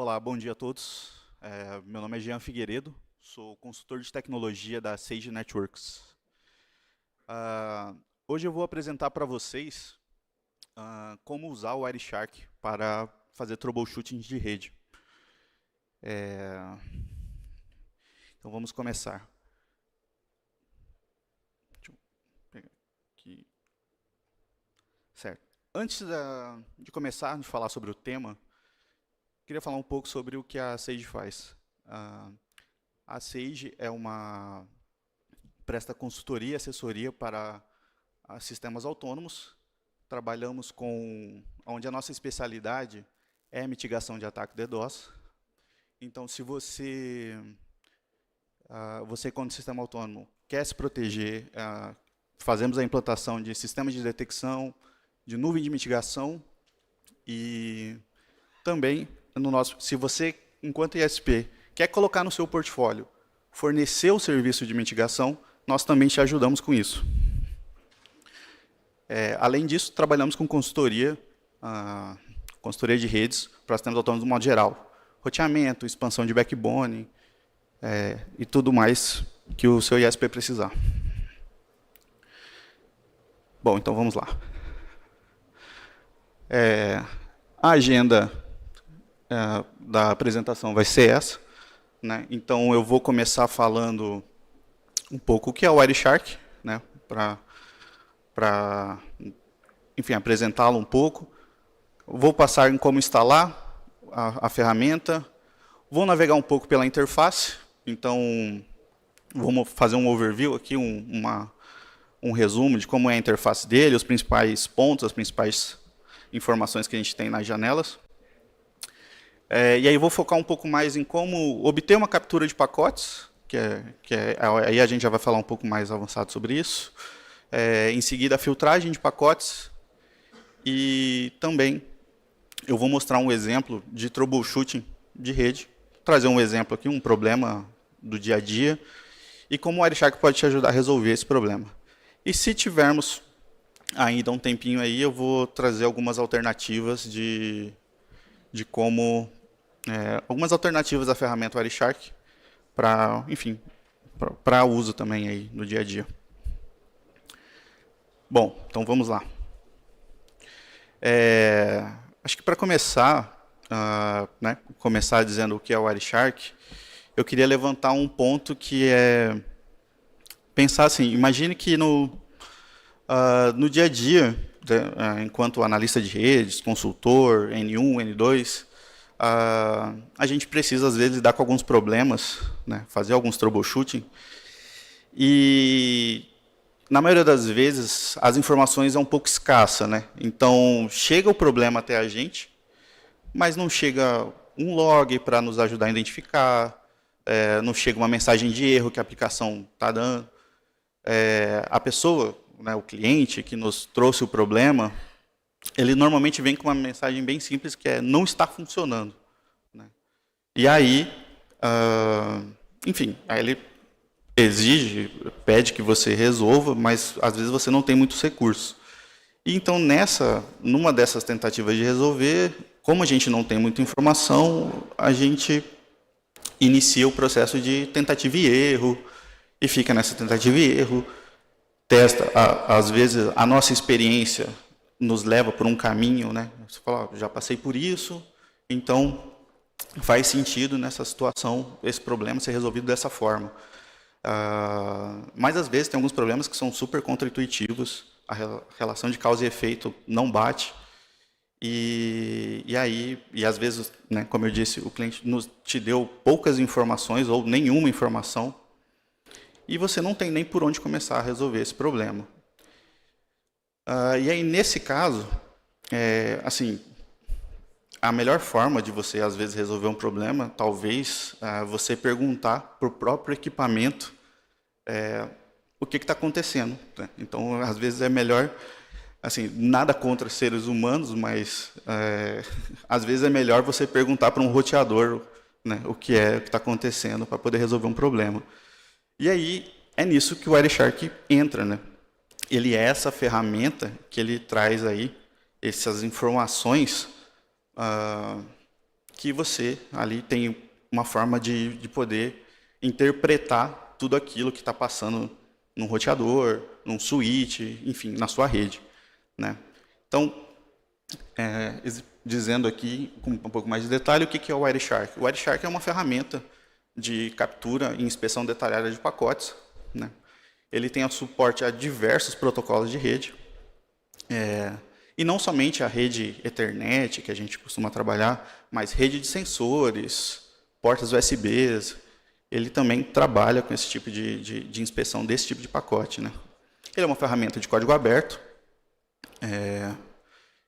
Olá, bom dia a todos. Meu nome é Jean Figueiredo, sou consultor de tecnologia da Sage Networks. Hoje eu vou apresentar para vocês como usar o Wireshark para fazer troubleshooting de rede. Então vamos começar. Deixa eu pegar aqui. Certo. Antes de começar a falar sobre o tema, queria falar um pouco sobre o que a Sage faz. A Sage presta consultoria e assessoria para sistemas autônomos. Trabalhamos onde a nossa especialidade é a mitigação de ataque DDoS. Então, se você quando sistema autônomo quer se proteger, fazemos a implantação de sistemas de detecção, de nuvem de mitigação e também se você, enquanto ISP, quer colocar no seu portfólio, fornecer o serviço de mitigação, nós também te ajudamos com isso. Além disso, trabalhamos com consultoria de redes para sistemas autônomos do modo geral. Roteamento, expansão de backbone e tudo mais que o seu ISP precisar. Bom, então vamos lá. A agenda da apresentação vai ser essa, né? Então eu vou começar falando um pouco o que é o Wireshark, né? Para enfim, apresentá-lo um pouco. Vou passar em como instalar a ferramenta. Vou navegar um pouco pela interface. Então, vamos fazer um overview aqui, um resumo de como é a interface dele, os principais pontos, as principais informações que a gente tem nas janelas. E aí vou focar um pouco mais em como obter uma captura de pacotes, aí a gente já vai falar um pouco mais avançado sobre isso. Em seguida, a filtragem de pacotes. E também eu vou mostrar um exemplo de troubleshooting de rede, trazer um exemplo aqui, um problema do dia a dia, e como o Wireshark pode te ajudar a resolver esse problema. E se tivermos ainda um tempinho aí, eu vou trazer algumas alternativas algumas alternativas à ferramenta Wireshark para, enfim, para uso também aí no dia a dia. Bom, então vamos lá. Acho que para começar, começar dizendo o que é o Wireshark, eu queria levantar um ponto que é pensar assim, imagine que no dia a dia, enquanto analista de redes, consultor, N1, N2, a gente precisa, às vezes, lidar com alguns problemas, né, fazer alguns troubleshooting, e, na maioria das vezes, as informações é um pouco escassa, né? Então, chega o problema até a gente, mas não chega um log para nos ajudar a identificar, não chega uma mensagem de erro que a aplicação está dando. A pessoa, né, o cliente que nos trouxe o problema, ele normalmente vem com uma mensagem bem simples, que é não está funcionando, né? E aí, enfim, aí ele pede que você resolva, mas às vezes você não tem muitos recursos. E então, numa dessas tentativas de resolver, como a gente não tem muita informação, a gente inicia o processo de tentativa e erro, e fica nessa tentativa e erro, testa, às vezes a nossa experiência nos leva por um caminho, né? Você fala, já passei por isso, então faz sentido nessa situação esse problema ser resolvido dessa forma. Mas às vezes tem alguns problemas que são super contra-intuitivos, a relação de causa e efeito não bate, e às vezes, né, como eu disse, o cliente te deu poucas informações ou nenhuma informação, e você não tem nem por onde começar a resolver esse problema. E aí, nesse caso, assim, a melhor forma de você, às vezes, resolver um problema, talvez, você perguntar para o próprio equipamento o que está acontecendo, né? Então, às vezes, é melhor, assim, nada contra seres humanos, mas, às vezes, é melhor você perguntar para um roteador, né, o que está acontecendo para poder resolver um problema. E aí, é nisso que o Wireshark entra, né? Ele é essa ferramenta que ele traz aí, essas informações que você ali tem uma forma de poder interpretar tudo aquilo que está passando num roteador, num switch, enfim, na sua rede, né? Então, dizendo aqui com um pouco mais de detalhe, o que é o Wireshark? O Wireshark é uma ferramenta de captura e inspeção detalhada de pacotes, né? Ele tem suporte a diversos protocolos de rede, e não somente a rede Ethernet, que a gente costuma trabalhar, mas rede de sensores, portas USBs. Ele também trabalha com esse tipo de inspeção desse tipo de pacote, né? Ele é uma ferramenta de código aberto.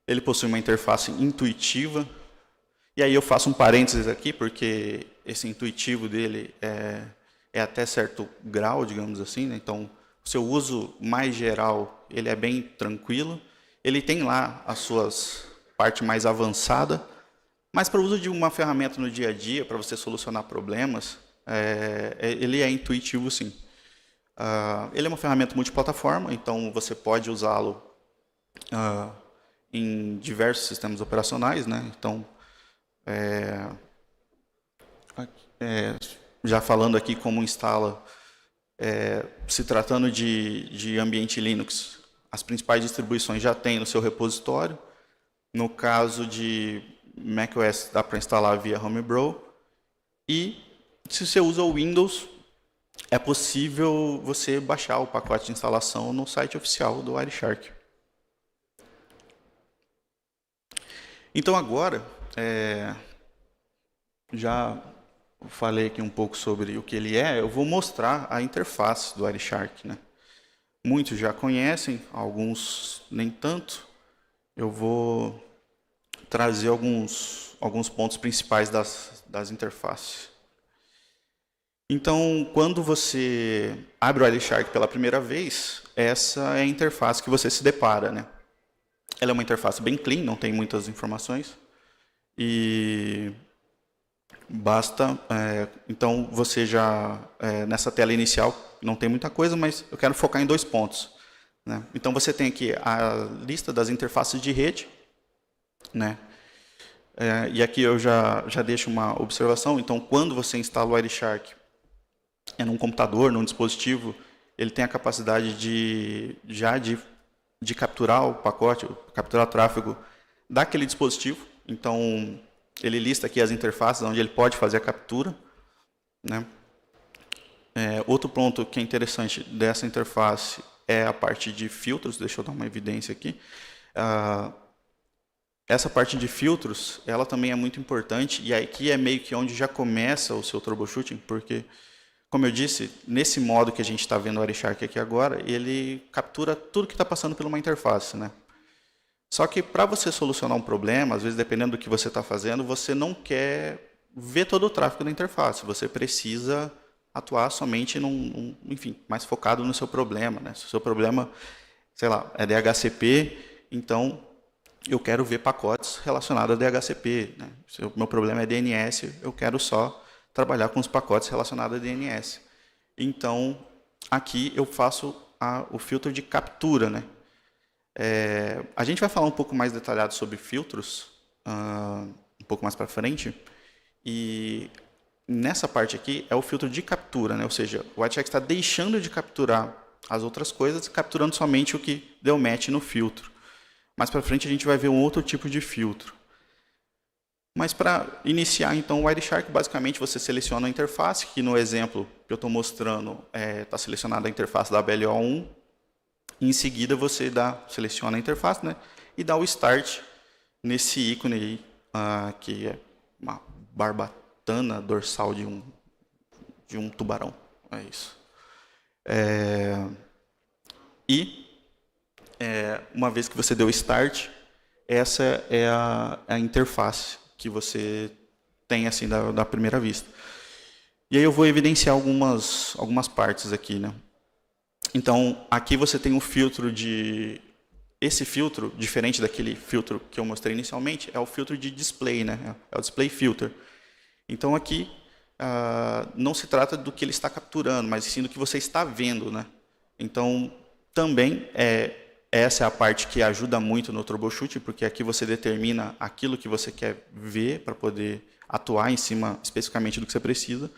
Ele possui uma interface intuitiva. E aí eu faço um parênteses aqui, porque esse intuitivo dele é até certo grau, digamos assim, né? Então, o seu uso mais geral, ele é bem tranquilo. Ele tem lá as suas partes mais avançadas, mas para o uso de uma ferramenta no dia a dia, para você solucionar problemas, ele é intuitivo, sim. Ele é uma ferramenta multiplataforma, então você pode usá-lo em diversos sistemas operacionais, né? Então, já falando aqui como instala, se tratando de ambiente Linux, as principais distribuições já têm no seu repositório. No caso de macOS, dá para instalar via Homebrew. E se você usa o Windows, é possível você baixar o pacote de instalação no site oficial do Wireshark. Então agora, já falei aqui um pouco sobre o que ele é, eu vou mostrar a interface do Wireshark, né? Muitos já conhecem, alguns nem tanto. Eu vou trazer alguns pontos principais das interfaces. Então, quando você abre o Wireshark pela primeira vez, essa é a interface que você se depara, né? Ela é uma interface bem clean, não tem muitas informações. E basta, então você já, nessa tela inicial, não tem muita coisa, mas eu quero focar em 2 pontos, né? Então você tem aqui a lista das interfaces de rede, né? E aqui eu já deixo uma observação. Então, quando você instala o Wireshark num computador, num dispositivo, ele tem a capacidade de capturar o pacote, capturar o tráfego daquele dispositivo. Então, ele lista aqui as interfaces onde ele pode fazer a captura, né? Outro ponto que é interessante dessa interface é a parte de filtros. Deixa eu dar uma evidência aqui. Essa parte de filtros, ela também é muito importante, e aqui é meio que onde já começa o seu troubleshooting, porque, como eu disse, nesse modo que a gente está vendo o Wireshark aqui agora, ele captura tudo que está passando por uma interface, né? Só que para você solucionar um problema, às vezes, dependendo do que você está fazendo, você não quer ver todo o tráfego da interface, você precisa atuar somente enfim, mais focado no seu problema, né? Se o seu problema, sei lá, é DHCP, então eu quero ver pacotes relacionados a DHCP, né? Se o meu problema é DNS, eu quero só trabalhar com os pacotes relacionados a DNS. Então, aqui eu faço o filtro de captura, né? A gente vai falar um pouco mais detalhado sobre filtros, um pouco mais para frente, e nessa parte aqui é o filtro de captura, né? Ou seja, o Wireshark está deixando de capturar as outras coisas e capturando somente o que deu match no filtro. Mais para frente a gente vai ver um outro tipo de filtro. Mas para iniciar, então, o Wireshark, basicamente você seleciona a interface, que no exemplo que eu estou mostrando está selecionada a interface da BLO1. E em seguida você seleciona a interface, né, e dá o Start nesse ícone aí, que é uma barbatana dorsal de um tubarão. É isso. Uma vez que você deu o Start, essa é a interface que você tem assim da primeira vista. E aí eu vou evidenciar algumas partes aqui, né? Então, aqui você tem um filtro esse filtro, diferente daquele filtro que eu mostrei inicialmente, é o filtro de display, né? É o display filter. Então, aqui não se trata do que ele está capturando, mas sim do que você está vendo, né? Então, também essa é a parte que ajuda muito no troubleshooting, porque aqui você determina aquilo que você quer ver para poder atuar em cima especificamente do que você precisa,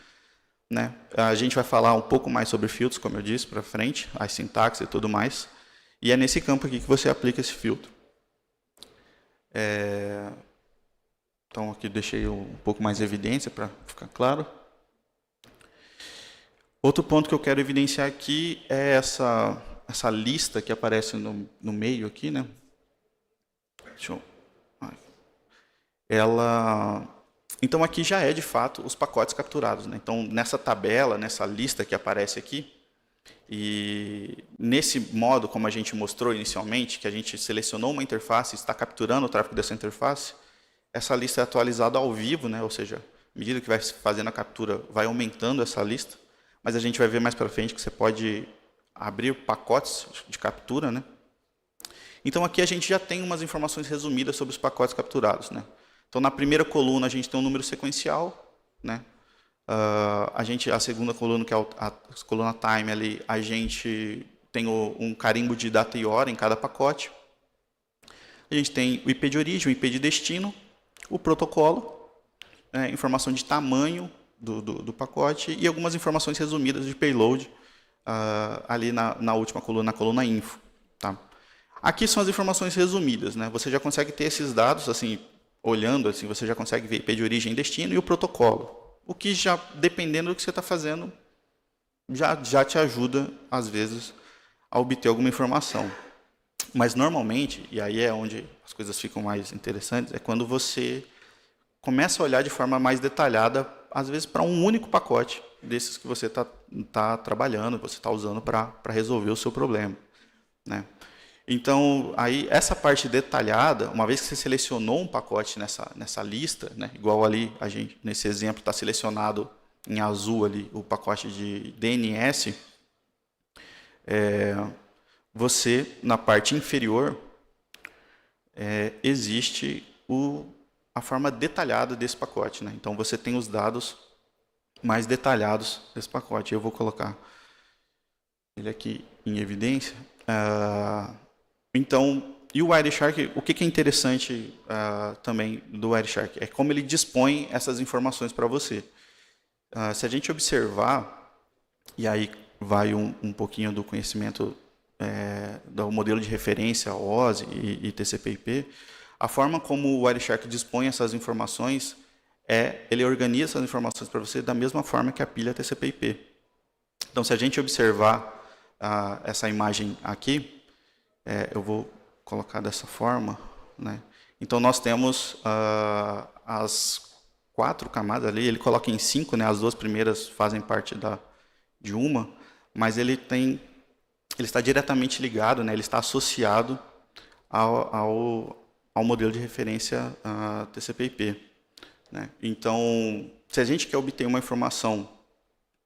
né? A gente vai falar um pouco mais sobre filtros, como eu disse, para frente, as sintaxes e tudo mais. E é nesse campo aqui que você aplica esse filtro. Então, aqui deixei um pouco mais de evidência para ficar claro. Outro ponto que eu quero evidenciar aqui é essa lista que aparece no meio aqui, né? Deixa eu... Então, aqui já é, de fato, os pacotes capturados, né? Então, nessa tabela, nessa lista que aparece aqui, e nesse modo, como a gente mostrou inicialmente, que a gente selecionou uma interface e está capturando o tráfego dessa interface, essa lista é atualizada ao vivo, né? Ou seja, à medida que vai fazendo a captura, vai aumentando essa lista, mas a gente vai ver mais para frente que você pode abrir pacotes de captura, né? Então, aqui a gente já tem umas informações resumidas sobre os pacotes capturados, né? Então, na primeira coluna, a gente tem um número sequencial, né? A segunda coluna, que é a coluna time, ali, a gente tem um carimbo de data e hora em cada pacote. A gente tem o IP de origem, o IP de destino, o protocolo, informação de tamanho do pacote e algumas informações resumidas de payload ali na última coluna, na coluna info. Tá? Aqui são as informações resumidas, né? Você já consegue ter esses dados, assim, olhando, assim, você já consegue ver IP de origem e destino e o protocolo. O que já, dependendo do que você está fazendo, já te ajuda, às vezes, a obter alguma informação. Mas, normalmente, e aí é onde as coisas ficam mais interessantes, é quando você começa a olhar de forma mais detalhada, às vezes, para um único pacote desses que você está trabalhando, você está usando para resolver o seu problema, né? Então, aí, essa parte detalhada, uma vez que você selecionou um pacote nessa lista, né, igual ali, nesse exemplo, está selecionado em azul ali o pacote de DNS, você, na parte inferior, existe a forma detalhada desse pacote, né? Então, você tem os dados mais detalhados desse pacote. Eu vou colocar ele aqui em evidência. Então, e o Wireshark, o que é interessante também do Wireshark? É como ele dispõe essas informações para você. Se a gente observar, e aí vai um pouquinho do conhecimento do modelo de referência OSI e TCP/IP, a forma como o Wireshark dispõe essas informações ele organiza essas informações para você da mesma forma que a pilha TCP/IP. Então, se a gente observar essa imagem aqui, eu vou colocar dessa forma, né? Então, nós temos as 4 camadas ali, ele coloca em 5, né? As 2 primeiras fazem parte de uma, mas ele está diretamente ligado, né? Ele está associado ao modelo de referência TCP/IP, né? Então, se a gente quer obter uma informação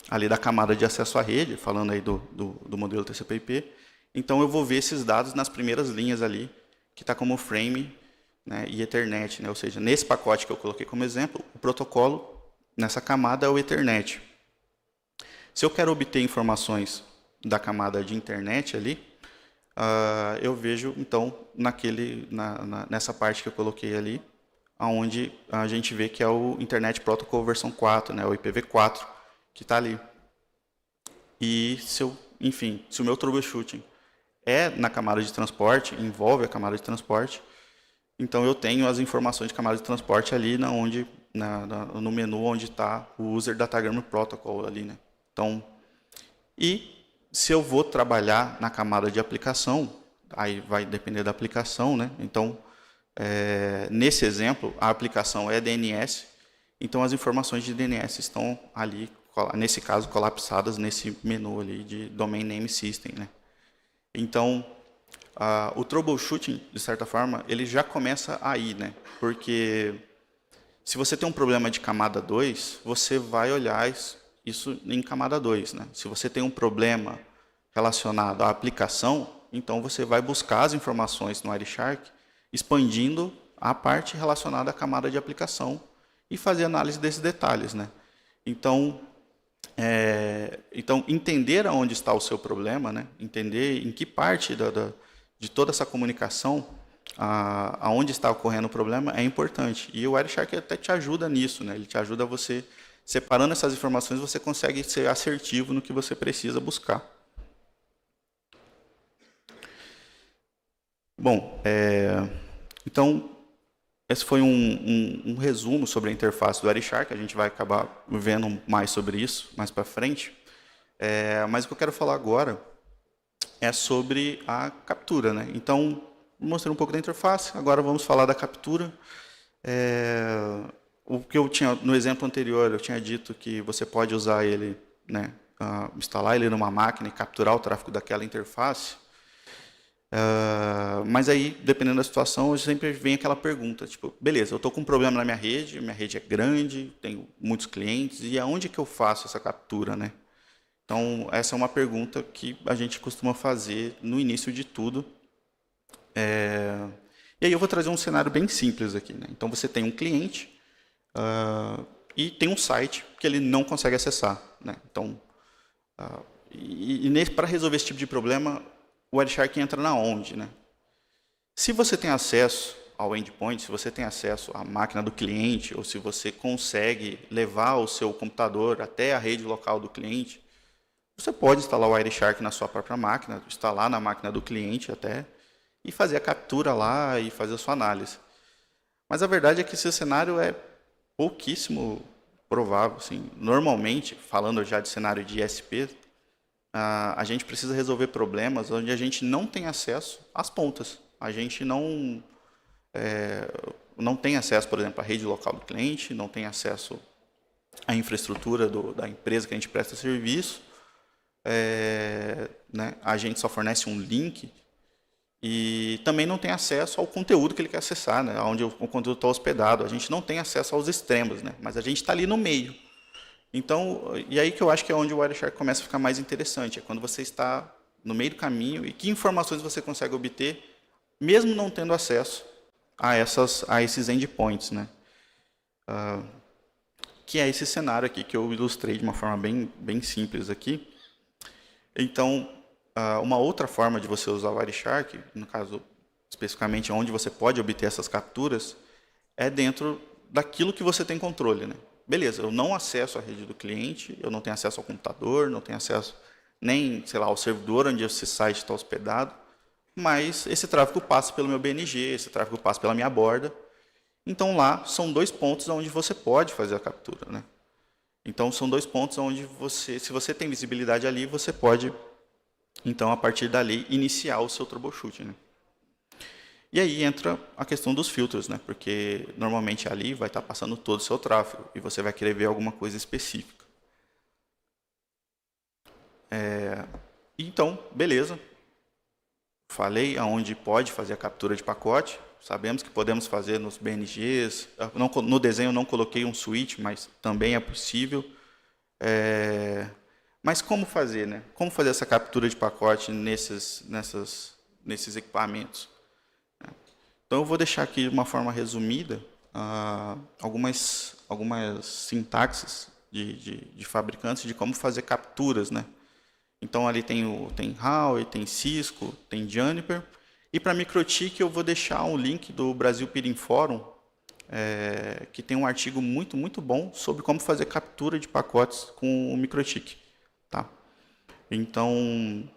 ali da camada de acesso à rede, falando aí do modelo TCP/IP, então eu vou ver esses dados nas primeiras linhas ali, que está como frame, né, e Ethernet, né? Ou seja, nesse pacote que eu coloquei como exemplo, o protocolo nessa camada é o Ethernet. Se eu quero obter informações da camada de internet ali, eu vejo, então, nessa parte que eu coloquei ali, onde a gente vê que é o Internet Protocol versão 4, né, o IPv4, que está ali. E, se o meu troubleshooting na camada de transporte, envolve a camada de transporte, então eu tenho as informações de camada de transporte ali no menu onde está o User Datagram Protocol ali, né? Então, e se eu vou trabalhar na camada de aplicação, aí vai depender da aplicação, né? Então, nesse exemplo, a aplicação é DNS, então as informações de DNS estão ali, nesse caso, colapsadas nesse menu ali de Domain Name System, né? Então, o troubleshooting, de certa forma, ele já começa aí, né? Porque se você tem um problema de camada 2, você vai olhar isso em camada 2, né? Se você tem um problema relacionado à aplicação, então você vai buscar as informações no Wireshark, expandindo a parte relacionada à camada de aplicação e fazer análise desses detalhes, né? Então, entender aonde está o seu problema, né? Entender em que parte de toda essa comunicação aonde está ocorrendo o problema é importante. E o Wireshark até te ajuda nisso, né? Ele te ajuda a você, separando essas informações, você consegue ser assertivo no que você precisa buscar. Bom, então, esse foi um resumo sobre a interface do Wireshark. A gente vai acabar vendo mais sobre isso mais para frente. Mas o que eu quero falar agora é sobre a captura, né? Então, mostrei um pouco da interface, agora vamos falar da captura. O que eu tinha, no exemplo anterior, eu tinha dito que você pode usar ele, né, instalar ele numa máquina e capturar o tráfego daquela interface. Mas aí, dependendo da situação, sempre vem aquela pergunta, tipo, beleza, eu estou com um problema na minha rede é grande, tenho muitos clientes, e aonde que eu faço essa captura, né? Então, essa é uma pergunta que a gente costuma fazer no início de tudo. E aí eu vou trazer um cenário bem simples aqui, né? Então, você tem um cliente e tem um site que ele não consegue acessar, né? Então, para resolver esse tipo de problema, o Wireshark entra na onde, né? Se você tem acesso ao endpoint, se você tem acesso à máquina do cliente, ou se você consegue levar o seu computador até a rede local do cliente, você pode instalar o Wireshark na sua própria máquina, instalar na máquina do cliente até, e fazer a captura lá e fazer a sua análise. Mas a verdade é que esse cenário é pouquíssimo provável. Assim. Normalmente, falando já de cenário de ISP, a gente precisa resolver problemas onde a gente não tem acesso às pontas. A gente não tem acesso, por exemplo, à rede local do cliente, não tem acesso à infraestrutura da empresa que a gente presta serviço, né? A gente só fornece um link e também não tem acesso ao conteúdo que ele quer acessar, né? Onde o conteúdo está hospedado. A gente não tem acesso aos extremos, né? Mas a gente está ali no meio. Então, e aí que eu acho que é onde o Wireshark começa a ficar mais interessante, é quando você está no meio do caminho e que informações você consegue obter, mesmo não tendo acesso a esses endpoints, né? Que é esse cenário aqui que eu ilustrei de uma forma bem simples aqui. Então, uma outra forma de você usar o Wireshark, no caso, especificamente onde você pode obter essas capturas, é dentro daquilo que você tem controle, né? Beleza, eu não acesso a rede do cliente, eu não tenho acesso ao computador, não tenho acesso nem, sei lá, ao servidor onde esse site está hospedado, mas esse tráfego passa pelo meu BNG, esse tráfego passa pela minha borda. Então, lá são dois pontos onde você pode fazer a captura, né? Então, são dois pontos onde se você tem visibilidade ali, você pode, então, a partir dali, iniciar o seu troubleshooting, né? E aí entra a questão dos filtros, né? Porque normalmente ali vai estar passando todo o seu tráfego e você vai querer ver alguma coisa específica. Então, beleza. Falei aonde pode fazer a captura de pacote. Sabemos que podemos fazer nos BNGs. No desenho eu não coloquei um switch, mas também é possível. Mas como fazer, né? Como fazer essa captura de pacote nesses equipamentos? Então, eu vou deixar aqui de uma forma resumida algumas sintaxes de fabricantes de como fazer capturas, né? Então, ali tem Huawei, tem Cisco, tem Juniper. E para MikroTik, eu vou deixar um link do Brasil Peering Forum, que tem um artigo muito bom sobre como fazer captura de pacotes com o MikroTik. Tá? Então,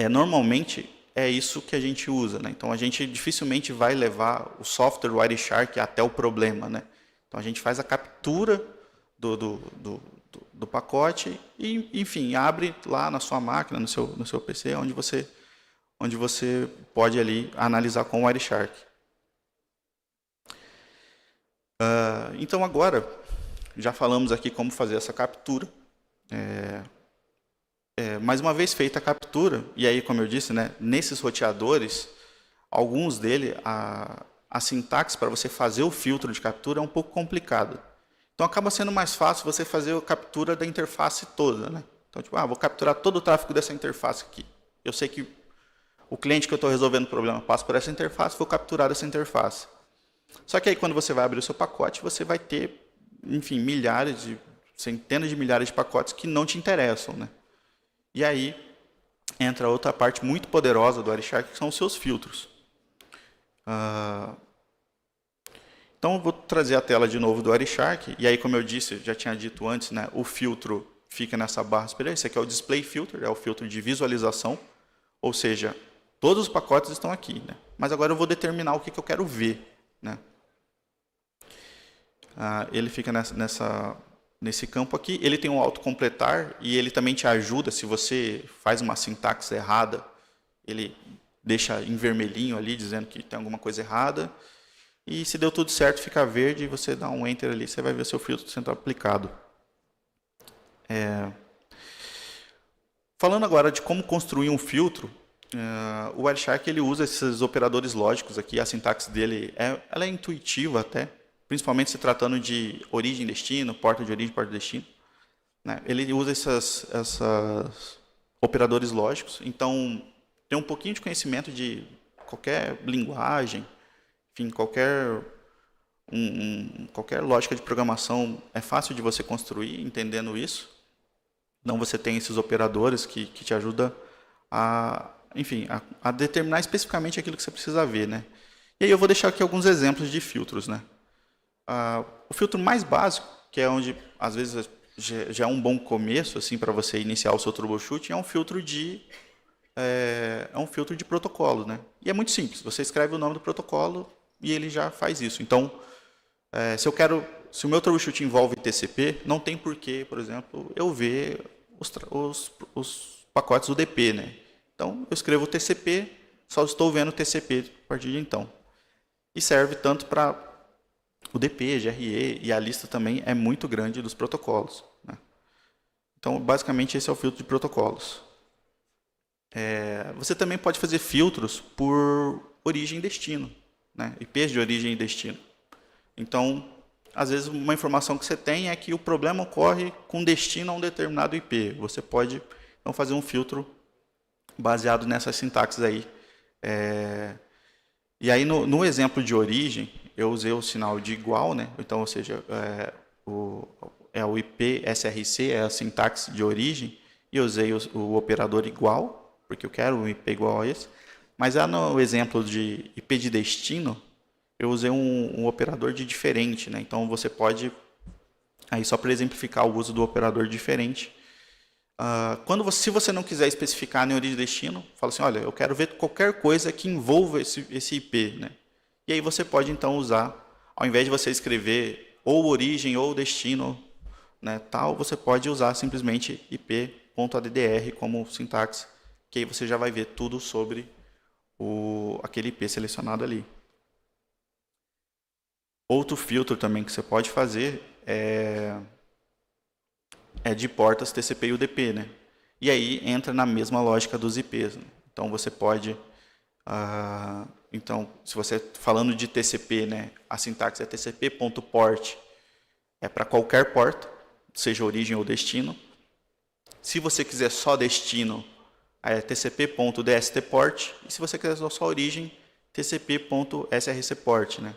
normalmente, é isso que a gente usa, né? Então, a gente dificilmente vai levar o software Wireshark até o problema, né? Então, a gente faz a captura do pacote e, enfim, abre lá na sua máquina, no seu PC, onde você pode ali analisar com o Wireshark. Então, agora, já falamos aqui como fazer essa captura. Mais uma vez feita a captura, e aí, como eu disse, né, nesses roteadores, alguns dele, a sintaxe para você fazer o filtro de captura é um pouco complicada. Então, acaba sendo mais fácil você fazer a captura da interface toda, né? Então, tipo, vou capturar todo o tráfego dessa interface aqui. Eu sei que o cliente que eu estou resolvendo o problema passa por essa interface, vou capturar essa interface. Só que aí, quando você vai abrir o seu pacote, você vai ter, enfim, centenas de milhares de pacotes que não te interessam, né? E aí entra outra parte muito poderosa do Wireshark, que são os seus filtros. Então, eu vou trazer a tela de novo do Wireshark, e aí, como eu disse, já tinha dito antes, né, o filtro fica nessa barra superior. Esse aqui é o Display Filter, é o filtro de visualização, ou seja, todos os pacotes estão aqui, né? Mas agora eu vou determinar o que eu quero ver, né? Ele fica nesse campo aqui. Ele tem um autocompletar e ele também te ajuda se você faz uma sintaxe errada. Ele deixa em vermelhinho ali, dizendo que tem alguma coisa errada. E se deu tudo certo, fica verde, e você dá um Enter ali, você vai ver o seu filtro sendo aplicado. Falando agora de como construir um filtro, o Wireshark ele usa esses operadores lógicos aqui, a sintaxe dele ela é intuitiva até, principalmente se tratando de origem e destino, porta de origem, porta de destino. Né? Ele usa esses operadores lógicos, então tem um pouquinho de conhecimento de qualquer linguagem, enfim, qualquer lógica de programação é fácil de você construir entendendo isso. Então você tem esses operadores que te ajudam enfim, a determinar especificamente aquilo que você precisa ver, né? E aí eu vou deixar aqui alguns exemplos de filtros, né? O filtro mais básico, que é onde às vezes já é um bom começo assim para você iniciar o seu troubleshooting, é um filtro de protocolo, né? E é muito simples. Você escreve o nome do protocolo e ele já faz isso. Então, se o meu troubleshooting envolve TCP, não tem porquê, por exemplo, eu ver os pacotes UDP, né? Então, eu escrevo TCP, só estou vendo TCP a partir de então. E serve tanto para UDP, GRE, e a lista também é muito grande dos protocolos, né? Então, basicamente, esse é o filtro de protocolos. Você também pode fazer filtros por origem e destino, né? IPs de origem e destino. Então, às vezes, uma informação que você tem é que o problema ocorre com destino a um determinado IP. Você pode, então, fazer um filtro baseado nessas sintaxes aí. E aí, no exemplo de origem, eu usei o sinal de igual, né? Então, ou seja, o IP SRC, é a sintaxe de origem, e eu usei o operador igual, porque eu quero um IP igual a esse. Mas no exemplo de IP de destino, eu usei um operador de diferente, né? Então você pode, aí só para exemplificar o uso do operador diferente, se você não quiser especificar nem origem e destino, fala assim, olha, eu quero ver qualquer coisa que envolva esse IP, né? E aí você pode então usar, ao invés de você escrever ou origem ou destino, né, tal, você pode usar simplesmente IP.addr como sintaxe, que aí você já vai ver tudo sobre aquele IP selecionado ali. Outro filtro também que você pode fazer é de portas TCP e UDP, né? E aí entra na mesma lógica dos IPs, né? Então você pode, se você falando de TCP, né, a sintaxe é tcp.port, é para qualquer porta, seja origem ou destino. Se você quiser só destino, é tcp.dstport, e se você quiser só origem, tcp.srcport, né?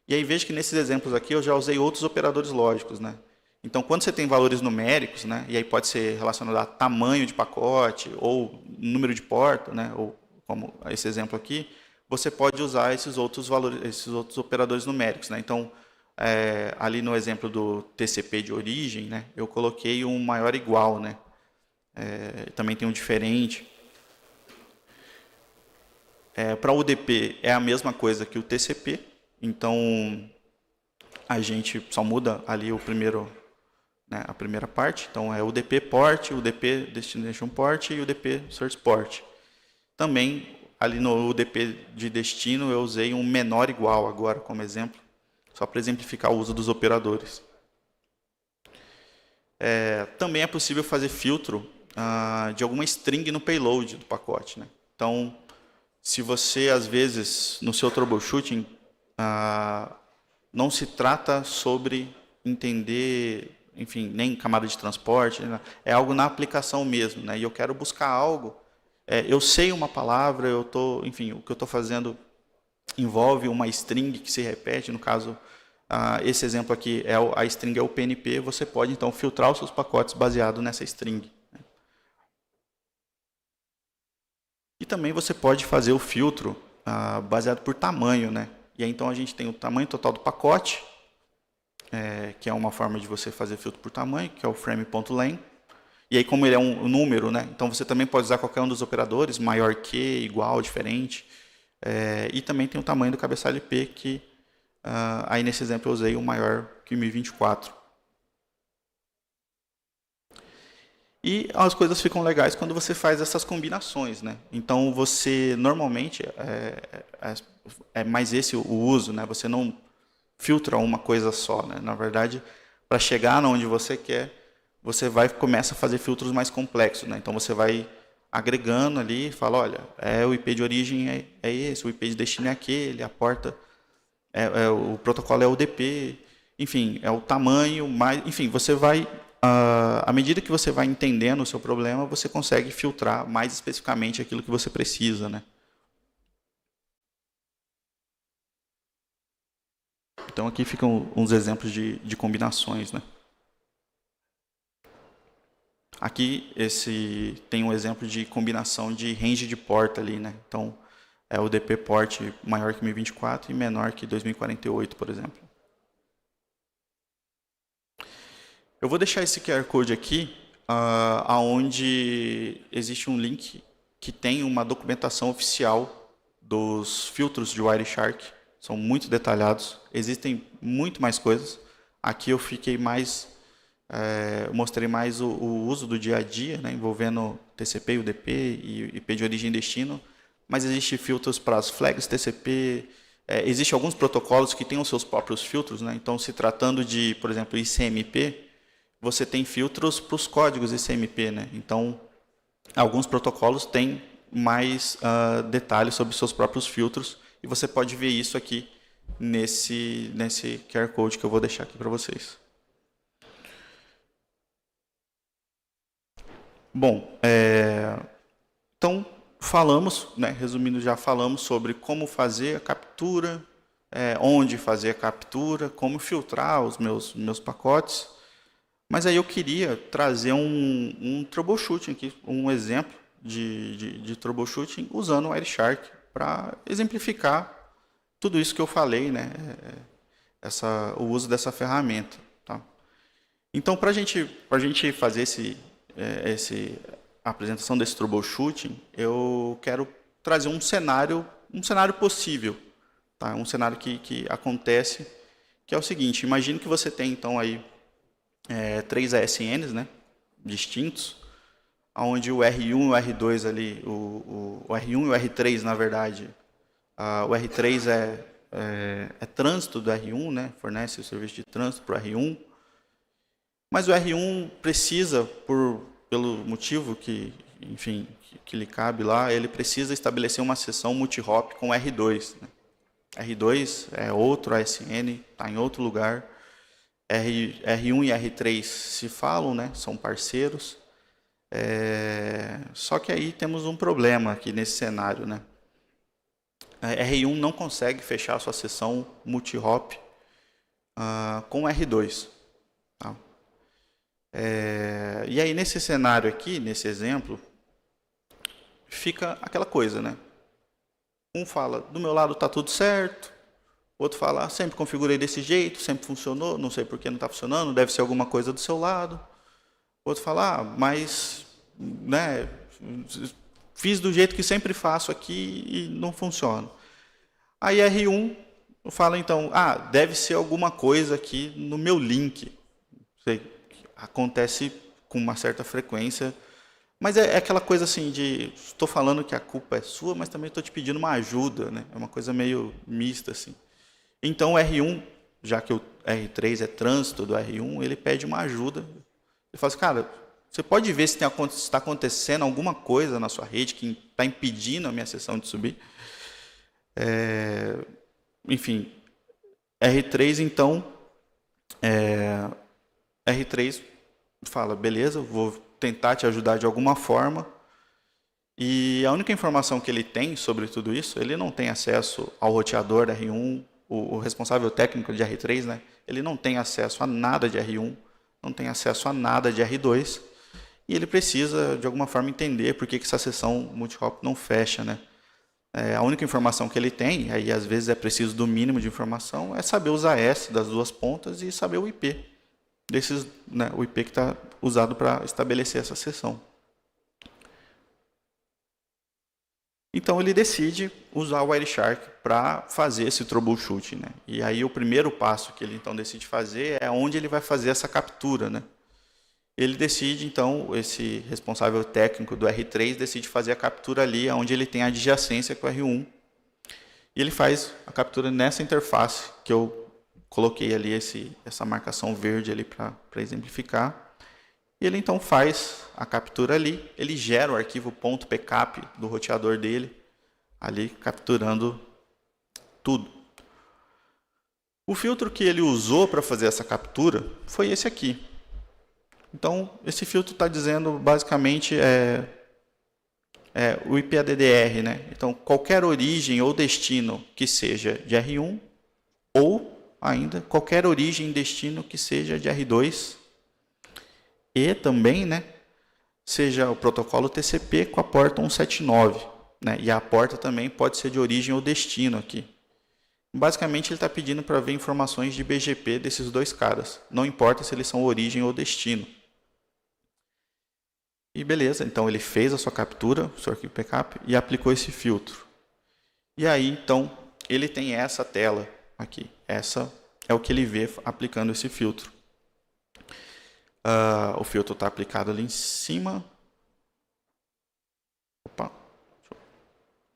E aí veja que nesses exemplos aqui eu já usei outros operadores lógicos, né? Então, quando você tem valores numéricos, né, e aí pode ser relacionado a tamanho de pacote ou número de porta, né, ou como esse exemplo aqui, você pode usar esses outros valores, esses outros operadores numéricos, né? Então, ali no exemplo do TCP de origem, né, eu coloquei um maior igual, né? Também tem um diferente. Para o UDP é a mesma coisa que o TCP, então a gente só muda ali né, a primeira parte. Então é UDP port, UDP destination port e UDP source port. Também ali no UDP de destino eu usei um menor igual agora como exemplo, só para exemplificar o uso dos operadores. Também é possível fazer filtro de alguma string no payload do pacote, né? Então, se você, às vezes, no seu troubleshooting, não se trata sobre entender, enfim, nem camada de transporte, né? É algo na aplicação mesmo, né? E eu quero buscar algo, eu sei uma palavra, enfim, o que eu estou fazendo envolve uma string que se repete, no caso, esse exemplo aqui, a string é o PNP, você pode, então, filtrar os seus pacotes baseado nessa string. E também você pode fazer o filtro baseado por tamanho, né? E aí, então a gente tem o tamanho total do pacote, que é uma forma de você fazer filtro por tamanho, que é o frame.len. E aí, como ele é um número, né? Então você também pode usar qualquer um dos operadores, maior que, igual, diferente. E também tem o tamanho do cabeçalho IP, que aí nesse exemplo eu usei o maior que 1024. E as coisas ficam legais quando você faz essas combinações, né? Então você normalmente é mais esse o uso, né? Você não filtra uma coisa só, né? Na verdade, para chegar onde você quer, você começa a fazer filtros mais complexos, né? Então você vai agregando ali, fala, olha, o IP de origem é esse, o IP de destino é aquele, a porta o protocolo é o UDP, enfim, é o tamanho, enfim, você vai à medida que você vai entendendo o seu problema, você consegue filtrar mais especificamente aquilo que você precisa, né? Então aqui ficam uns exemplos de combinações, né? Aqui tem um exemplo de combinação de range de porta ali, né? Então é o DP port maior que 1024 e menor que 2048, por exemplo. Eu vou deixar esse QR Code aqui, onde existe um link que tem uma documentação oficial dos filtros de Wireshark. São muito detalhados. Existem muito mais coisas. Aqui eu fiquei mais... mostrei mais o uso do dia a dia, né, envolvendo TCP, UDP e IP de origem e destino. Mas existem filtros para as flags TCP. Existem alguns protocolos que têm os seus próprios filtros, né? Então, se tratando de, por exemplo, ICMP, você tem filtros para os códigos ICMP, né? Então, alguns protocolos têm mais detalhes sobre seus próprios filtros e você pode ver isso aqui nesse QR Code que eu vou deixar aqui para vocês. Bom, então falamos, né, resumindo, já falamos sobre como fazer a captura, onde fazer a captura, como filtrar os meus pacotes. Mas aí eu queria trazer um troubleshooting aqui, um exemplo de troubleshooting usando o Wireshark para exemplificar tudo isso que eu falei, né? O uso dessa ferramenta. Tá? Então, para a gente fazer a apresentação desse troubleshooting, eu quero trazer um cenário possível, tá? Um cenário que acontece, que é o seguinte: imagine que você tem então aí 3 ASNs, né, distintos, onde o R1 e o R2 ali, o R1 e o R3, na verdade, o R3 é trânsito do R1, né, fornece o serviço de trânsito para o R1, mas o R1 precisa, pelo motivo que, enfim, que lhe cabe lá, ele precisa estabelecer uma sessão multi-hop com o R2. Né? R2 é outro ASN, está em outro lugar. R1 e R3 se falam, né? São parceiros. Só que aí temos um problema aqui nesse cenário, né? R1 não consegue fechar a sua sessão multi-hop com R2. Tá? E aí nesse cenário aqui, nesse exemplo, fica aquela coisa, né? Um fala, do meu lado está tudo certo. O outro fala, sempre configurei desse jeito, sempre funcionou, não sei por que não está funcionando, deve ser alguma coisa do seu lado. O outro fala, mas né, fiz do jeito que sempre faço aqui e não funciona. Aí R1 fala então, deve ser alguma coisa aqui no meu link. Sei, acontece com uma certa frequência, mas é aquela coisa assim de, estou falando que a culpa é sua, mas também estou te pedindo uma ajuda, né? É uma coisa meio mista assim. Então o R1, já que o R3 é trânsito do R1, ele pede uma ajuda. Ele fala assim, cara, você pode ver se está acontecendo alguma coisa na sua rede que está impedindo a minha sessão de subir? Enfim, R3 então, R3 fala, beleza, vou tentar te ajudar de alguma forma. E a única informação que ele tem sobre tudo isso, ele não tem acesso ao roteador da R1, o responsável técnico de R3, né? Ele não tem acesso a nada de R1, não tem acesso a nada de R2, e ele precisa, de alguma forma, entender por que essa sessão multi-hop não fecha, né? A única informação que ele tem, aí às vezes é preciso do mínimo de informação, é saber os AS das duas pontas e saber o IP, o IP que está usado para estabelecer essa sessão. Então ele decide usar o Wireshark para fazer esse troubleshooting, né? E aí o primeiro passo que ele então decide fazer é onde ele vai fazer essa captura, né? Ele decide então, esse responsável técnico do R3 decide fazer a captura ali onde ele tem a adjacência com o R1. E ele faz a captura nessa interface que eu coloquei ali essa marcação verde ali para exemplificar. E ele então faz a captura ali, ele gera o arquivo .pcap do roteador dele, ali capturando tudo. O filtro que ele usou para fazer essa captura foi esse aqui. Então, esse filtro está dizendo basicamente o IP-ADDR, né? Então, qualquer origem ou destino que seja de R1, ou ainda qualquer origem e destino que seja de R2, e também, né, seja o protocolo TCP com a porta 179, né, e a porta também pode ser de origem ou destino aqui. Basicamente, ele está pedindo para ver informações de BGP desses dois caras, não importa se eles são origem ou destino. E beleza, então ele fez a sua captura, o seu arquivo backup, e aplicou esse filtro. E aí, então, ele tem essa tela aqui, essa é o que ele vê aplicando esse filtro. O filtro está aplicado ali em cima. Opa.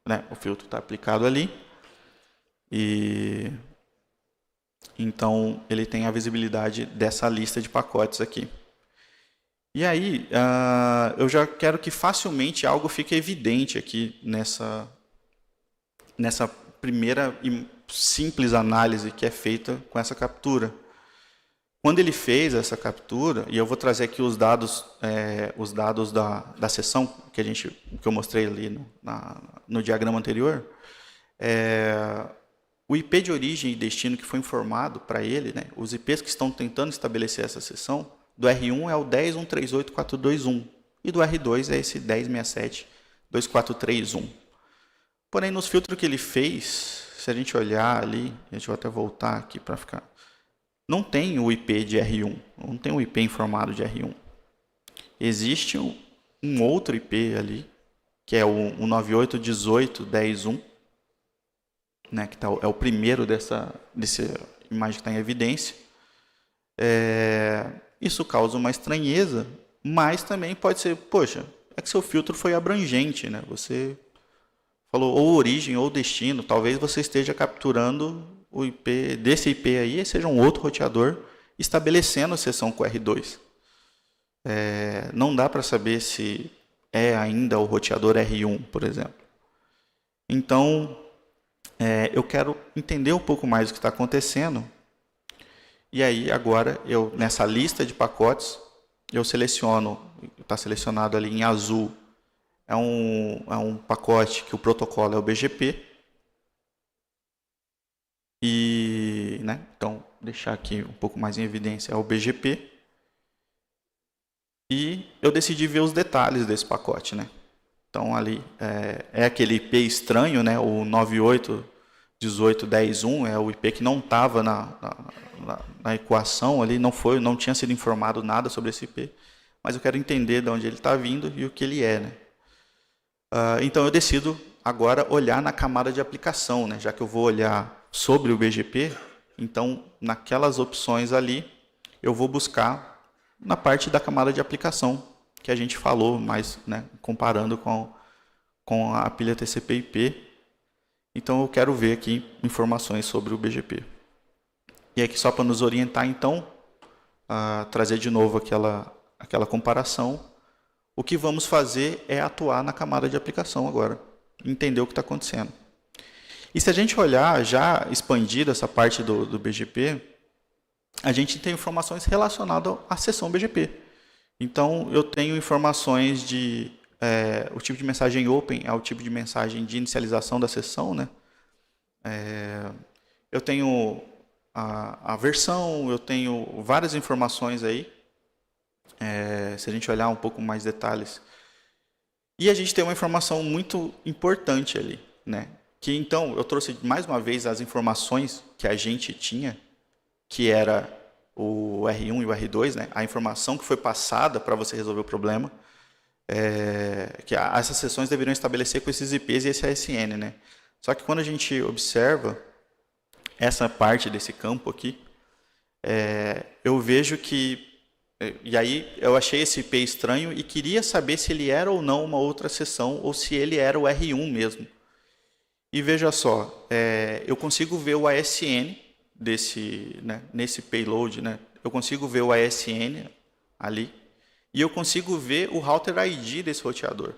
Né? O filtro está aplicado ali. E então ele tem a visibilidade dessa lista de pacotes aqui. E aí, eu já quero que facilmente algo fique evidente aqui nessa primeira e simples análise que é feita com essa captura. Quando ele fez essa captura, e eu vou trazer aqui os dados da sessão que eu mostrei ali no diagrama anterior, o IP de origem e destino que foi informado para ele, né, os IPs que estão tentando estabelecer essa sessão, do R1 é o 10.138.421 e do R2 é esse 10.67.2.431. Porém, nos filtros que ele fez, se a gente olhar ali, a gente vai até voltar aqui para ficar... Não tem o IP de R1, não tem o IP informado de R1. Existe um outro IP ali, que é o 98.18.10.1, né, que é o primeiro dessa imagem que está em evidência. Isso causa uma estranheza, mas também pode ser, poxa, é que seu filtro foi abrangente, né? Você falou ou origem ou destino, talvez você esteja capturando o IP desse IP aí, seja um outro roteador, estabelecendo a sessão com R2. Não dá para saber se é ainda o roteador R1, por exemplo. Então, eu quero entender um pouco mais o que está acontecendo. E aí, agora, nessa lista de pacotes, eu seleciono, está selecionado ali em azul, é um pacote que o protocolo é o BGP. E, né, então, deixar aqui um pouco mais em evidência, é o BGP. E eu decidi ver os detalhes desse pacote, né? Então, ali é aquele IP estranho, né, o 98.18.10.1, é o IP que não estava na equação ali, não tinha sido informado nada sobre esse IP, mas eu quero entender de onde ele está vindo e o que ele é, né? Então, eu decido agora olhar na camada de aplicação, né? Já que eu vou olhar sobre o BGP, então, naquelas opções ali, eu vou buscar na parte da camada de aplicação, que a gente falou, mas, né, comparando com a pilha TCP/IP. Então, eu quero ver aqui informações sobre o BGP. E aqui, só para nos orientar, então, trazer de novo aquela comparação, o que vamos fazer é atuar na camada de aplicação agora, entender o que está acontecendo. E se a gente olhar, já expandida essa parte do BGP, a gente tem informações relacionadas à sessão BGP. Então, eu tenho informações de... o tipo de mensagem open é o tipo de mensagem de inicialização da sessão, né? Eu tenho a versão, eu tenho várias informações aí, se a gente olhar um pouco mais detalhes. E a gente tem uma informação muito importante ali. né? Que então eu trouxe mais uma vez as informações que a gente tinha, que era o R1 e o R2, né? A informação que foi passada para você resolver o problema, que essas sessões deveriam estabelecer com esses IPs e esse ASN, né? Só que quando a gente observa essa parte desse campo aqui, eu vejo que, e aí eu achei esse IP estranho e queria saber se ele era ou não uma outra sessão ou se ele era o R1 mesmo. E veja só, eu consigo ver o ASN desse, né, nesse payload, né? Eu consigo ver o ASN ali e eu consigo ver o router ID desse roteador.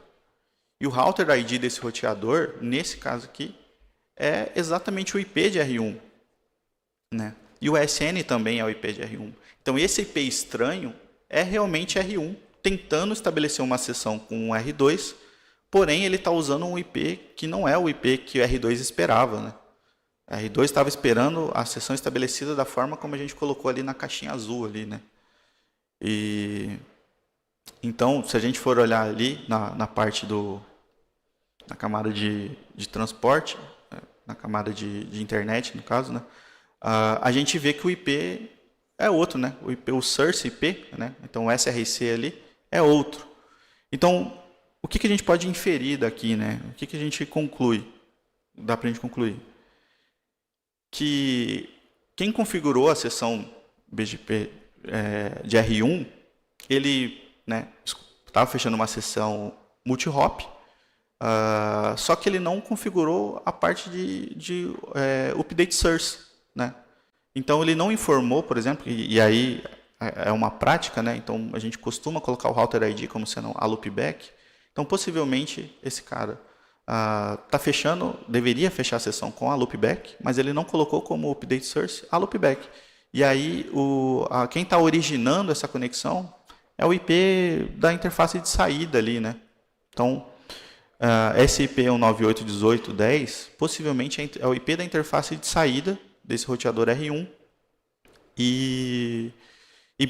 E o router ID desse roteador, nesse caso aqui, é exatamente o IP de R1, né? E o ASN também é o IP de R1. Então, esse IP estranho é realmente R1, tentando estabelecer uma sessão com um R2, porém, ele está usando um IP que não é o IP que o R2 esperava, né? O R2 estava esperando a sessão estabelecida da forma como a gente colocou ali na caixinha azul, ali, né? E então, se a gente for olhar ali na parte na camada de transporte, na camada de internet, no caso, né? A gente vê que o IP é outro, né? O source IP, né? Então o SRC ali é outro. Então, o que a gente pode inferir daqui, né? O que a gente conclui? Dá para a gente concluir que quem configurou a seção BGP de R1, ele, né, estava fechando uma seção multi-hop, só que ele não configurou a parte de update source, né? Então ele não informou, por exemplo, e aí é uma prática, né? Então a gente costuma colocar o router ID como sendo a loopback. Então possivelmente esse cara está fechando, deveria fechar a sessão com a loopback, mas ele não colocou como update source a loopback. E aí quem está originando essa conexão é o IP da interface de saída ali, né? Então esse IP 198.18.10 possivelmente é o IP da interface de saída desse roteador R1 e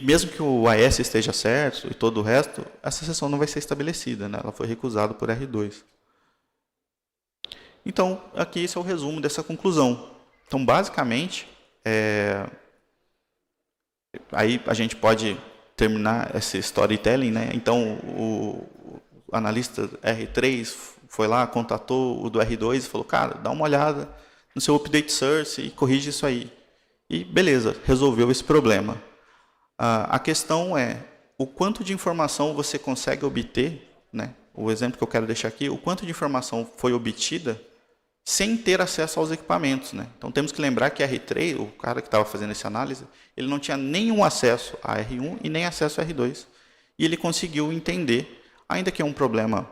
mesmo que o AS esteja certo e todo o resto, essa sessão não vai ser estabelecida, né? Ela foi recusada por R2. Então, aqui esse é o resumo dessa conclusão. Então, basicamente, aí a gente pode terminar esse storytelling, né? Então, o analista R3 foi lá, contatou o do R2 e falou, cara, dá uma olhada no seu update source e corrige isso aí. E beleza, resolveu esse problema. A questão é o quanto de informação você consegue obter, né? O exemplo que eu quero deixar aqui, o quanto de informação foi obtida sem ter acesso aos equipamentos, né? Então temos que lembrar que a R3, o cara que estava fazendo essa análise, ele não tinha nenhum acesso a R1 e nem acesso a R2. E ele conseguiu entender, ainda que é um problema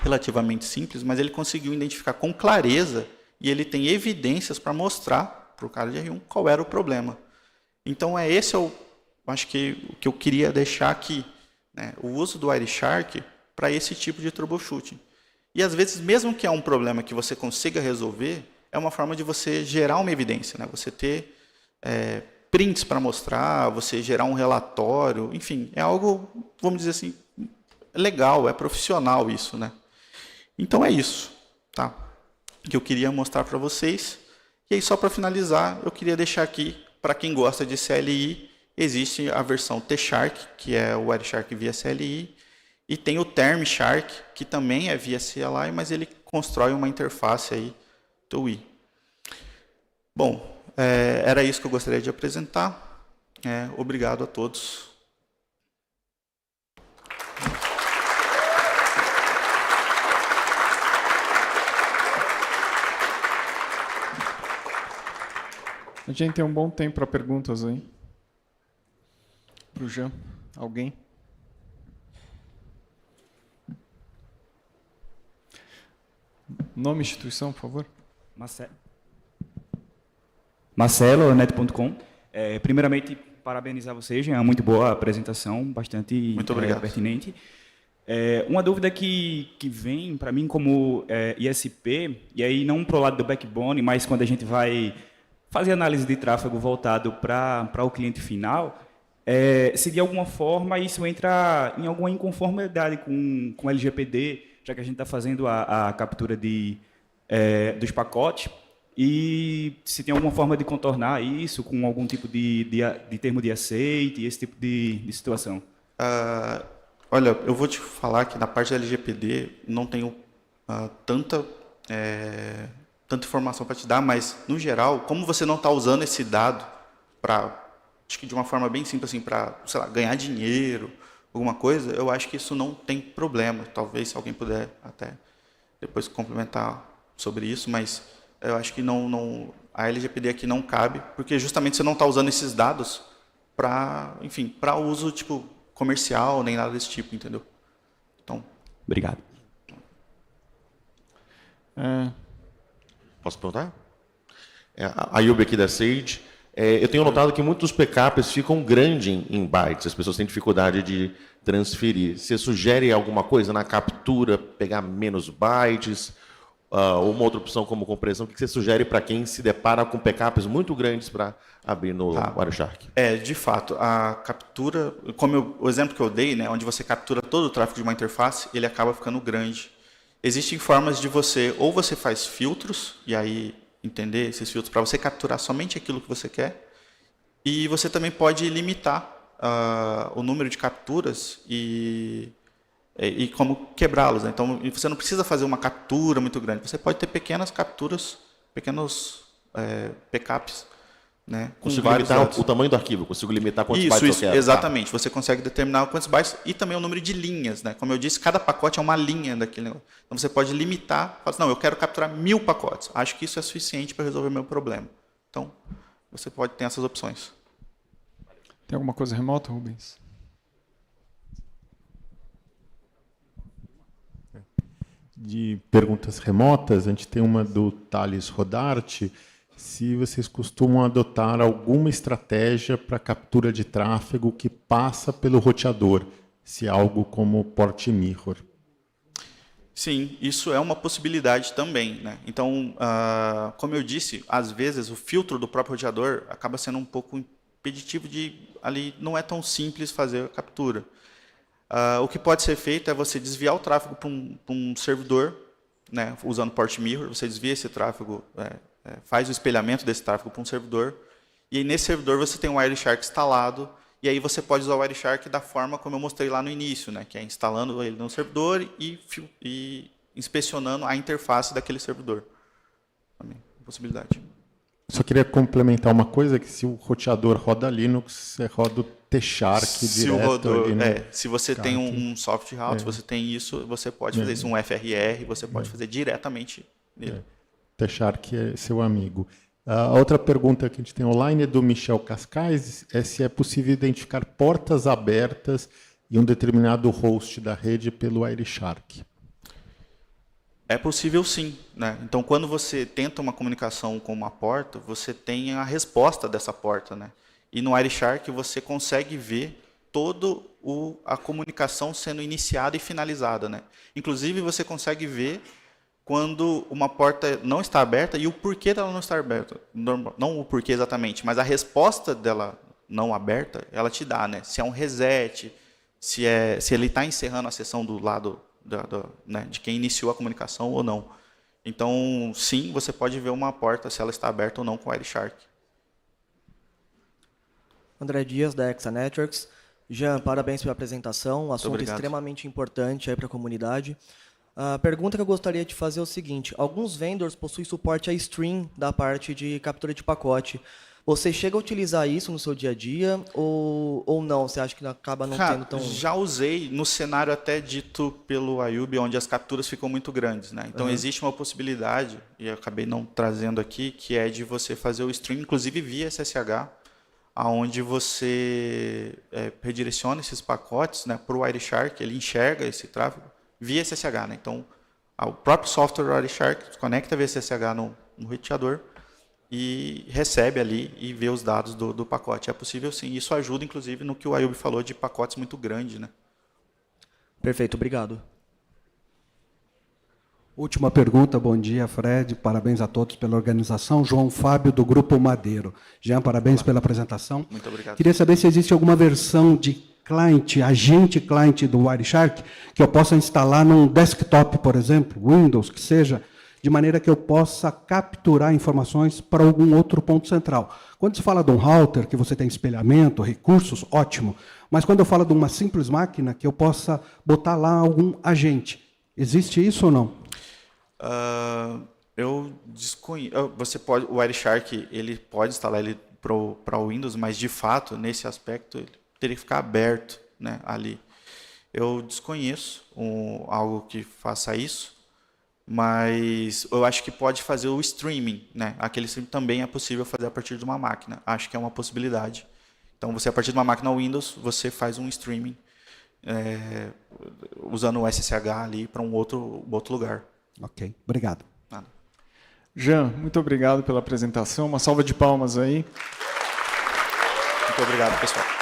relativamente simples, mas ele conseguiu identificar com clareza e ele tem evidências para mostrar para o cara de R1 qual era o problema. Então esse acho que o que eu queria deixar aqui, né? O uso do Wireshark para esse tipo de troubleshooting. E às vezes, mesmo que é um problema que você consiga resolver, é uma forma de você gerar uma evidência, né? Você ter prints para mostrar, você gerar um relatório, enfim, é algo, vamos dizer assim, legal, é profissional isso, né? Então é isso, tá? Que eu queria mostrar para vocês. E aí, só para finalizar, eu queria deixar aqui, para quem gosta de CLI, existe a versão T-Shark, que é o Wireshark via CLI, e tem o Term-Shark, que também é via CLI, mas ele constrói uma interface aí TOE. Bom, era isso que eu gostaria de apresentar. Obrigado a todos. A gente tem um bom tempo para perguntas aí. Para o Jean. Alguém? Nome e instituição, por favor. Marcelo, net.com. Primeiramente, parabenizar você, Jean. Muito boa a apresentação, bastante Muito obrigado. Pertinente. Uma dúvida que vem para mim como ISP, e aí não para o lado do backbone, mas quando a gente vai fazer análise de tráfego voltado para o cliente final, se de alguma forma isso entra em alguma inconformidade com o LGPD, já que a gente está fazendo a captura de dos pacotes, e se tem alguma forma de contornar isso com algum tipo de termo de aceite, esse tipo de situação. Olha, eu vou te falar que na parte da LGPD não tenho tanta informação para te dar, mas, no geral, como você não está usando esse dado para, acho que de uma forma bem simples, assim, para, sei lá, ganhar dinheiro, alguma coisa, eu acho que isso não tem problema. Talvez, se alguém puder até depois complementar sobre isso, mas eu acho que a LGPD aqui não cabe, porque justamente você não está usando esses dados para, enfim, para uso tipo comercial, nem nada desse tipo, entendeu? Então, obrigado. Posso perguntar? A Ayub aqui da Sage. Eu tenho notado que muitos backups ficam grandes em bytes, as pessoas têm dificuldade de transferir. Você sugere alguma coisa na captura, pegar menos bytes, ou uma outra opção como compressão? O que você sugere para quem se depara com backups muito grandes para abrir no Wireshark? de fato, a captura, como o exemplo que eu dei, né, onde você captura todo o tráfego de uma interface, ele acaba ficando grande. Existem formas de ou você faz filtros, e aí entender esses filtros para você capturar somente aquilo que você quer, e você também pode limitar o número de capturas e como quebrá-los, né? Então, você não precisa fazer uma captura muito grande, você pode ter pequenas capturas, pequenos backups, né? Consigo limitar o tamanho do arquivo, consigo limitar quantos bytes eu quero. Exatamente. Você consegue determinar quantos bytes e também o número de linhas, né? Como eu disse, cada pacote é uma linha daquele negócio. Então, você pode limitar, falar assim, não, eu quero capturar 1000 pacotes. Acho que isso é suficiente para resolver o meu problema. Então, você pode ter essas opções. Tem alguma coisa remota, Rubens? De perguntas remotas, a gente tem uma do Thales Rodarte. Se vocês costumam adotar alguma estratégia para captura de tráfego que passa pelo roteador, se algo como Port Mirror. Sim, isso é uma possibilidade também, né? Então, como eu disse, às vezes o filtro do próprio roteador acaba sendo um pouco impeditivo ali não é tão simples fazer a captura. O que pode ser feito é você desviar o tráfego para um servidor, né, usando Port Mirror, você desvia esse tráfego, faz o espelhamento desse tráfego para um servidor, e aí nesse servidor você tem o Wireshark instalado, e aí você pode usar o Wireshark da forma como eu mostrei lá no início, né, que é instalando ele no servidor e inspecionando a interface daquele servidor. Também, possibilidade. Só queria complementar uma coisa, que se o roteador roda Linux, você roda o T-Shark direto ali no se você tem um soft route, se você tem isso, você pode fazer isso, um FRR, você pode fazer diretamente nele. T-Shark é seu amigo. A outra pergunta que a gente tem online é do Michel Cascais, se é possível identificar portas abertas em um determinado host da rede pelo Wireshark. É possível sim, né? Então, quando você tenta uma comunicação com uma porta, você tem a resposta dessa porta, né? E no Wireshark você consegue ver toda a comunicação sendo iniciada e finalizada, né? Inclusive, você consegue ver quando uma porta não está aberta e o porquê dela não estar aberta. Não o porquê exatamente, mas a resposta dela não aberta, ela te dá, né? Se é um reset, se ele está encerrando a sessão do lado né, de quem iniciou a comunicação ou não. Então, sim, você pode ver uma porta se ela está aberta ou não com o Wireshark. André Dias, da Exa Networks. Jean, parabéns pela apresentação, um assunto extremamente importante para a comunidade. A pergunta que eu gostaria de fazer é o seguinte: alguns vendors possuem suporte a stream da parte de captura de pacote. Você chega a utilizar isso no seu dia a dia ou não? Você acha que acaba não tendo tão... Já usei no cenário até dito pelo Ayub, onde as capturas ficam muito grandes, né? Então, existe uma possibilidade, e eu acabei não trazendo aqui, que é de você fazer o stream, inclusive via SSH, onde você redireciona esses pacotes, né, para o Wireshark, ele enxerga esse tráfego via SSH, né? Então, o próprio software Wireshark conecta via SSH no roteador e recebe ali e vê os dados do pacote. É possível sim. Isso ajuda, inclusive, no que o Ayub falou de pacotes muito grandes, né? Perfeito, obrigado. Última pergunta, bom dia, Fred. Parabéns a todos pela organização. João Fábio, do Grupo Madeiro. Jean, parabéns pela apresentação. Muito obrigado. Queria saber se existe alguma versão de cliente, agente cliente do Wireshark, que eu possa instalar num desktop, por exemplo, Windows, que seja, de maneira que eu possa capturar informações para algum outro ponto central. Quando se fala de um router, que você tem espelhamento, recursos, ótimo. Mas quando eu falo de uma simples máquina, que eu possa botar lá algum agente. Existe isso ou não? Eu desconheço. Você pode, o Wireshark, ele pode instalar ele para o Windows, mas de fato, nesse aspecto, ele teria que ficar aberto, né, ali. Eu desconheço algo que faça isso, mas eu acho que pode fazer o streaming, né? Aquele streaming também é possível fazer a partir de uma máquina. Acho que é uma possibilidade. Então, você a partir de uma máquina Windows, você faz um streaming usando o SSH ali para um outro lugar. Ok, obrigado. Nada. Jean, muito obrigado pela apresentação. Uma salva de palmas aí. Muito obrigado, pessoal.